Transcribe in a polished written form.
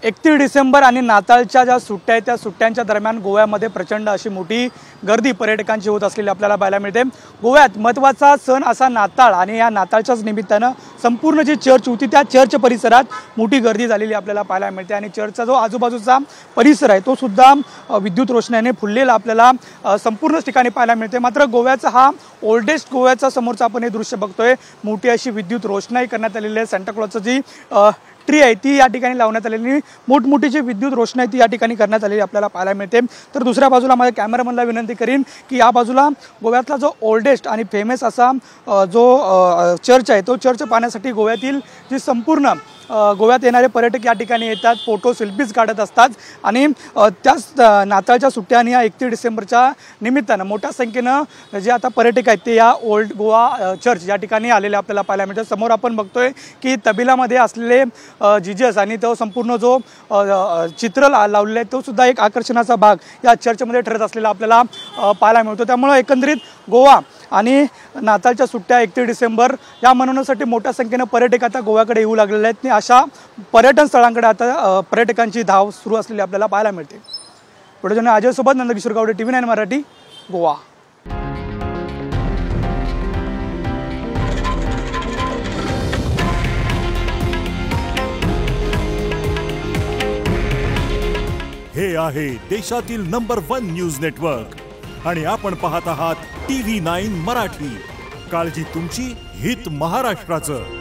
31 डिसेंबर आणि नाताळच्या ज्या सुट्ट्या आहेत त्या सुट्ट्यांच्या दरम्यान गोव्यामध्ये प्रचंड अशी मोठी गर्दी पर्यटकांची होत असलेली आपल्याला पाहायला मिळते। गोव्यात महत्त्वाचा सण असा नाताळ आणि या नाताळच्याच निमित्तानं संपूर्ण जी चर्च होती त्या चर्च परिसरात मोठी गर्दी झालेली आपल्याला पाहायला मिळते आणि चर्चचा जो आजूबाजूचा परिसर आहे तो सुद्धा विद्युत रोषणाईने फुललेला आपल्याला संपूर्ण ठिकाणी पाहायला मिळते। मात्र गोव्याचा हा ओल्डेस्ट गोव्याचा समोरचा आपण हे दृश्य बघतोय, मोठी अशी विद्युत रोषणाई करण्यात आलेली आहे। सांता क्लॉजची जी ट्री आहे ती या ठिकाणी लावण्यात आलेली, मोठमोठी जी विद्युत रोषणाई ती या ठिकाणी करण्यात आलेली आपल्याला पाहायला मिळते। तर दुसऱ्या बाजूला माझ्या कॅमेरामनला विनंती करीन की या बाजूला गोव्यातला जो ओल्डेस्ट आणि फेमस असा जो चर्च आहे तो चर्च पाहण्यासाठी गोव्यातील जी संपूर्ण गोव्यात येणारे पर्यटक या ठिकाणी येतात, फोटो सेल्फीज काढत असतात आणि त्याच नाताळच्या सुट्ट्या आणि या 31 डिसेंबरच्या निमित्तानं मोठ्या संख्येनं जे आता पर्यटक आहेत ते या ओल्ड गोवा चर्च या ठिकाणी आलेले आपल्याला पाहायला मिळतात। समोर आपण बघतोय की तबिलामध्ये असलेले जीजस आणि तो संपूर्ण जो चित्र लावलेलं आहे तो सुद्धा एक आकर्षणाचा भाग या चर्चमध्ये ठरत असलेला आपल्याला पाहायला मिळतो। त्यामुळे एकंदरीत गोवा आणि नाताळच्या सुट्ट्या 31 डिसेंबर या मनवण्यासाठी मोठ्या संख्येनं पर्यटक आता गोव्याकडे येऊ लागलेले आहेत आणि अशा पर्यटन स्थळांकडे आता पर्यटकांची धाव सुरू असलेली आपल्याला पाहायला मिळते। पुढे जाऊन अजय सोबत नंदकिशोर गावडे, TV9 मराठी, गोवा। हे आहे देशातील नंबर 1 न्यूज नेटवर्क आणि आपण पाहत आहात TV9 मराठी। काळजी तुमची, हित महाराष्ट्राचं।